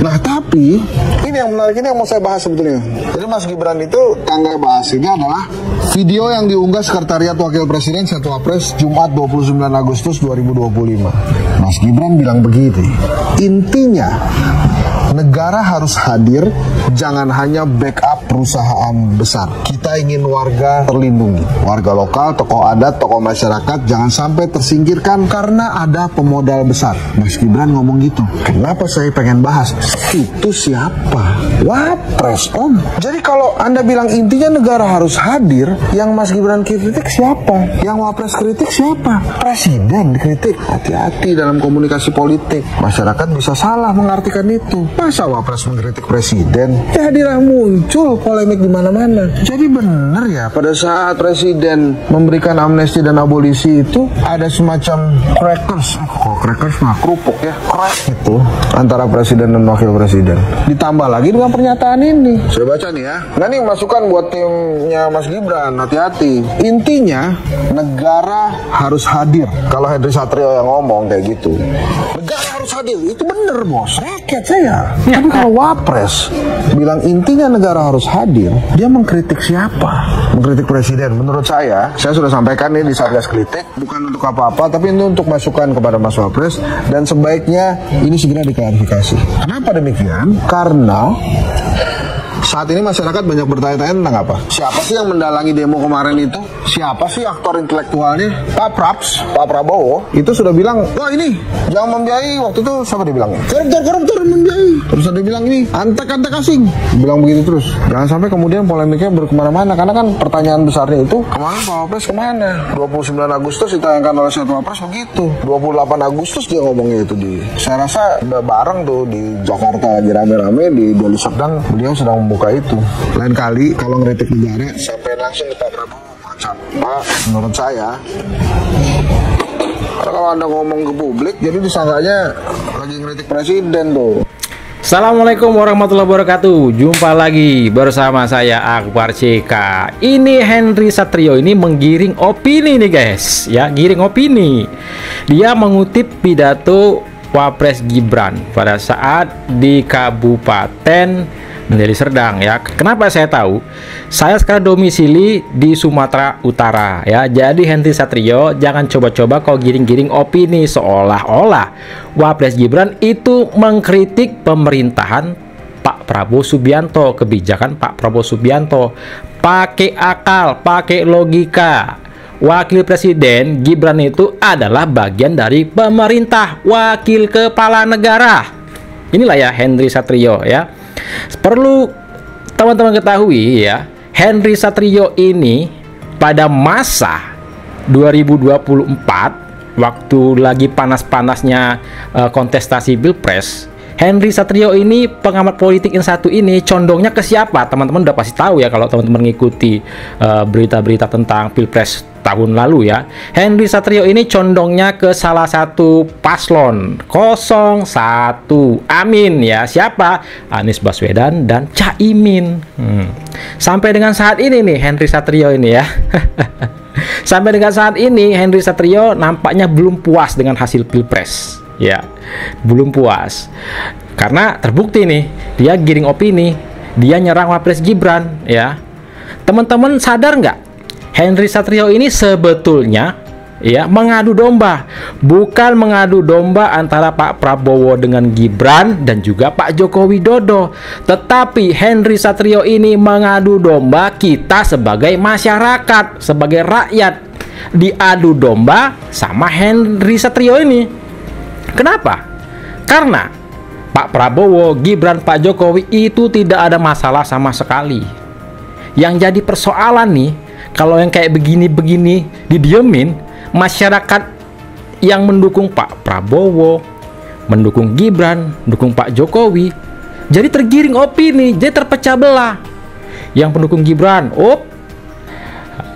Nah tapi ini yang menarik, ini yang mau saya bahas sebetulnya. Jadi Mas Gibran itu yang saya bahas ini adalah video yang diunggah Sekretariat Wakil Presiden Satu Wapres Jumat 29 Agustus 2025. Mas Gibran bilang begini, intinya negara harus hadir, jangan hanya backup perusahaan besar. Kita ingin warga terlindungi, warga lokal, tokoh adat, tokoh masyarakat jangan sampai tersingkirkan karena ada pemodal besar. Mas Gibran ngomong gitu. Kenapa saya pengen bahas? Itu siapa? Wapres, Om. Jadi kalau Anda bilang intinya negara harus hadir, yang Mas Gibran kritik siapa? Yang Wapres kritik siapa? Presiden dikritik. Hati-hati dalam komunikasi politik. Masyarakat bisa salah mengartikan itu. Masa Wapres mengkritik presiden? Jadilah muncul polemik di mana-mana. Jadi benar ya, pada saat presiden memberikan amnesti dan abolisi itu ada semacam crackers. Oh, crackers mah kerupuk ya, crack itu antara presiden dan wakil presiden. Ditambah lagi dengan pernyataan ini. Saya baca nih ya. Nah ini masukan buat timnya Mas Gibran, hati-hati. Intinya negara harus hadir. Kalau Henry Satrio yang ngomong kayak gitu, negara harus hadir, itu bener bos. Rakyat saya. Tapi kalau Wapres bilang intinya negara harus hadir, dia mengkritik siapa? Mengkritik presiden. Menurut saya sudah sampaikan nih di Satgas Kritik, bukan untuk apa-apa, tapi itu untuk masukan kepada Mas Wapres, dan sebaiknya ini segera diklarifikasi. Kenapa demikian? Karena saat ini masyarakat banyak bertanya-tanya tentang apa? Siapa sih yang mendalangi demo kemarin itu? Siapa sih aktor intelektualnya? Pak Prabowo itu sudah bilang, wah ini jangan membiayai. Waktu itu siapa dia bilang? Koruptor membiayai. Terus dia bilang ini antek asing. Bilang begitu terus. Jangan sampai kemudian polemiknya berkemana-mana. Karena kan pertanyaan besarnya itu, kemarin Pak Wapres kemana? 29 Agustus ditayangkan oleh Satu Wapres begitu. 28 Agustus dia ngomongnya itu saya rasa bareng tuh di Jakarta lagi rame-rame di Deli Serdang. Beliau sedang membuka itu. Lain kali kalau ngeritik negara sampai langsung ke Pak Prabowo. Pak, menurut saya, karena kalau Anda ngomong ke publik, jadi disangkanya lagi ngeritik presiden tuh. Assalamualaikum warahmatullahi wabarakatuh. Jumpa lagi bersama saya Akbar CK. Ini Henry Satrio ini menggiring opini nih guys, ya, giring opini. Dia mengutip pidato Wapres Gibran pada saat di Kabupaten Deli Serdang ya. Kenapa saya tahu? Saya sekarang domisili di Sumatera Utara ya. Jadi Henry Satrio jangan coba-coba kau giring-giring opini seolah-olah Wapres Gibran itu mengkritik pemerintahan Pak Prabowo Subianto, kebijakan Pak Prabowo Subianto. Pakai akal, pakai logika. Wakil Presiden Gibran itu adalah bagian dari pemerintah, wakil kepala negara. Inilah ya Henry Satrio ya. Perlu teman-teman ketahui ya, Henry Satrio ini pada masa 2024 waktu lagi panas-panasnya kontestasi Pilpres, Henry Satrio ini pengamat politik yang satu ini condongnya ke siapa? Teman-teman udah pasti tahu ya kalau teman-teman mengikuti berita-berita tentang Pilpres tahun lalu ya. Henry Satrio ini condongnya ke salah satu paslon 01. Amin ya. Siapa? Anies Baswedan dan Caimin. Sampai dengan saat ini nih Henry Satrio ini ya. Sampai dengan saat ini Henry Satrio nampaknya belum puas dengan hasil Pilpres. Ya, belum puas. Karena terbukti nih, dia giring opini, dia nyerang Wapres Gibran ya. Teman-teman sadar nggak? Henry Satrio ini sebetulnya ya mengadu domba, bukan mengadu domba antara Pak Prabowo dengan Gibran dan juga Pak Joko Widodo, tetapi Henry Satrio ini mengadu domba kita sebagai masyarakat, sebagai rakyat, diadu domba sama Henry Satrio ini. Kenapa? Karena Pak Prabowo, Gibran, Pak Jokowi itu tidak ada masalah sama sekali. Yang jadi persoalan nih, kalau yang kayak begini-begini didiemin, masyarakat yang mendukung Pak Prabowo, mendukung Gibran, mendukung Pak Jokowi, jadi tergiring opini, jadi terpecah belah. Yang pendukung Gibran,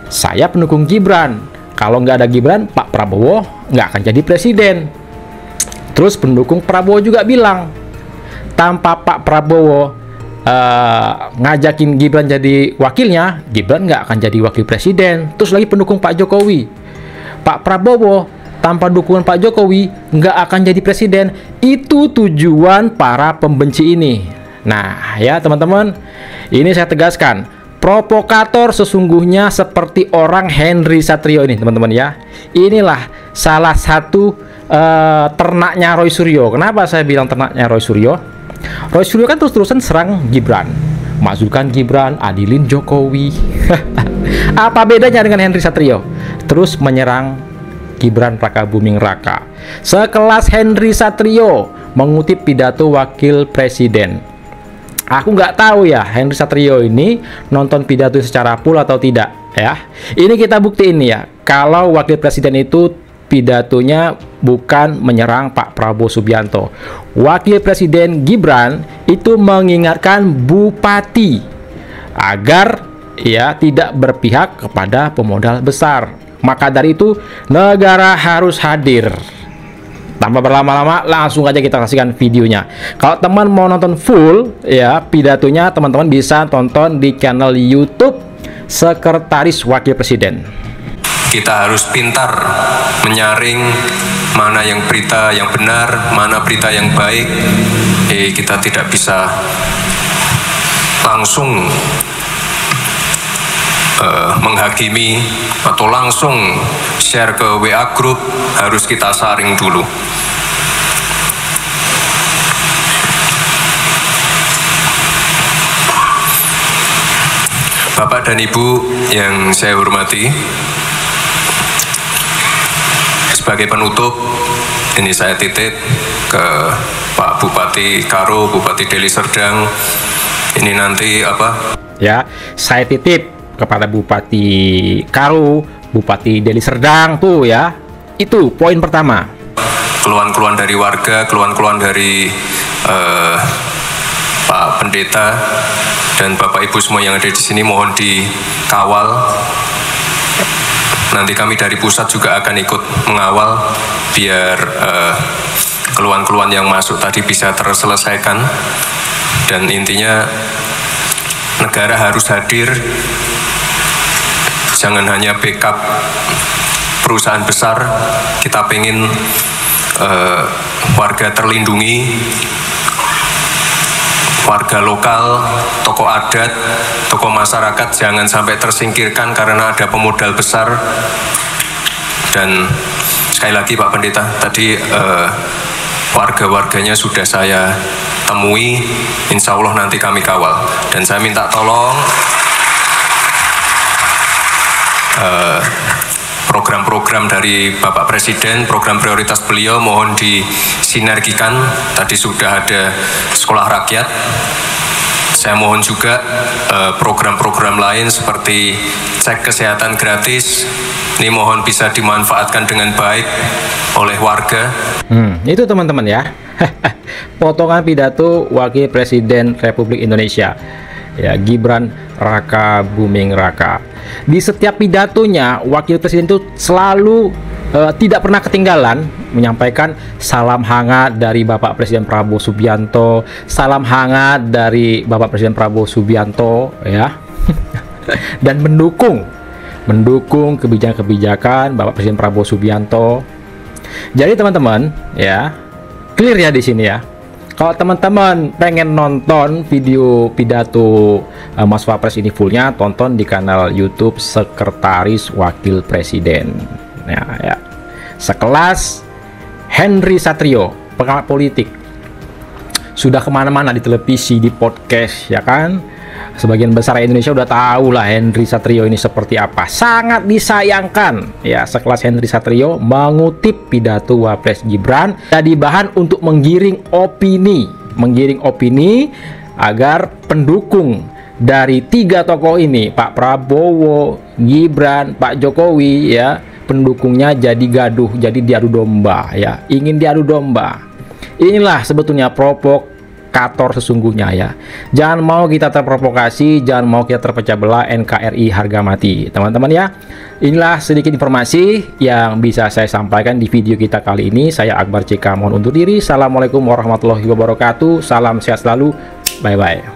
saya pendukung Gibran. Kalau nggak ada Gibran, Pak Prabowo nggak akan jadi presiden. Terus pendukung Prabowo juga bilang, tanpa Pak Prabowo ngajakin Gibran jadi wakilnya, Gibran nggak akan jadi wakil presiden. Terus lagi pendukung Pak Jokowi, Pak Prabowo tanpa dukungan Pak Jokowi nggak akan jadi presiden. Itu tujuan para pembenci ini. Nah ya teman-teman, ini saya tegaskan, provokator sesungguhnya seperti orang Henry Satrio ini teman-teman ya. Inilah salah satu ternaknya Roy Suryo. Kenapa saya bilang ternaknya Roy Suryo? Roy Suryo kan terus-terusan serang Gibran, masukkan Gibran, adilin Jokowi. Apa bedanya dengan Henry Satrio? Terus menyerang Gibran Raka Buming Raka. Sekelas Henry Satrio mengutip pidato wakil presiden. Aku nggak tahu ya Henry Satrio ini nonton pidato secara full atau tidak ya. Ini kita buktiin ya, kalau wakil presiden itu pidatonya bukan menyerang Pak Prabowo Subianto. Wakil Presiden Gibran itu mengingatkan bupati agar ya tidak berpihak kepada pemodal besar. Maka dari itu negara harus hadir. Tanpa berlama-lama langsung aja kita kasihkan videonya. Kalau teman mau nonton full ya pidatonya, teman-teman bisa tonton di channel YouTube Sekretaris Wakil Presiden. Kita harus pintar menyaring mana yang berita yang benar, mana berita yang baik. Kita tidak bisa langsung menghakimi atau langsung share ke WA group, harus kita saring dulu. Bapak dan Ibu yang saya hormati, sebagai penutup, ini saya titip ke Pak Bupati Karo, Bupati Deli Serdang. Ini nanti apa? Ya, saya titip kepada Bupati Karo, Bupati Deli Serdang tuh ya. Itu poin pertama. Keluhan-keluhan dari warga, keluhan-keluhan dari Pak Pendeta dan Bapak Ibu semua yang ada di sini mohon dikawal. Nanti kami dari pusat juga akan ikut mengawal biar keluhan-keluhan yang masuk tadi bisa terselesaikan. Dan intinya negara harus hadir, jangan hanya backup perusahaan besar. Kita pengen warga terlindungi, warga lokal, tokoh adat, tokoh masyarakat jangan sampai tersingkirkan karena ada pemodal besar. Dan sekali lagi Pak Pendeta, tadi warga-warganya sudah saya temui, insya Allah nanti kami kawal. Dan saya minta tolong program-program dari Bapak Presiden, program prioritas beliau mohon disinergikan. Tadi sudah ada sekolah rakyat. Saya mohon juga program-program lain seperti cek kesehatan gratis. Ini mohon bisa dimanfaatkan dengan baik oleh warga. Itu teman-teman ya. Potongan pidato Wakil Presiden Republik Indonesia ya, Gibran Raka Buming Raka. Di setiap pidatonya Wakil Presiden itu selalu tidak pernah ketinggalan menyampaikan salam hangat dari Bapak Presiden Prabowo Subianto, salam hangat dari Bapak Presiden Prabowo Subianto ya. Dan mendukung kebijakan-kebijakan Bapak Presiden Prabowo Subianto. Jadi teman-teman ya, clear ya di sini ya. Kalau teman-teman pengen nonton video pidato Mas Wapres ini fullnya, tonton di kanal YouTube Sekretaris Wakil Presiden. Ya. Sekelas Henry Satrio, pengamat politik, sudah kemana-mana di televisi, di podcast, ya kan? Sebagian besar Indonesia udah tahu lah Henry Satrio ini seperti apa. Sangat disayangkan ya sekelas Henry Satrio mengutip pidato Wapres Gibran jadi bahan untuk menggiring opini agar pendukung dari tiga tokoh ini, Pak Prabowo, Gibran, Pak Jokowi ya, pendukungnya jadi gaduh, jadi diadu domba ya, ingin diadu domba. Inilah sebetulnya provokator sesungguhnya ya. Jangan mau kita terprovokasi, jangan mau kita terpecah belah. NKRI harga mati teman-teman ya. Inilah sedikit informasi yang bisa saya sampaikan di video kita kali ini. Saya Akbar CK mohon undur diri. Assalamualaikum warahmatullahi wabarakatuh. Salam sehat selalu, bye bye.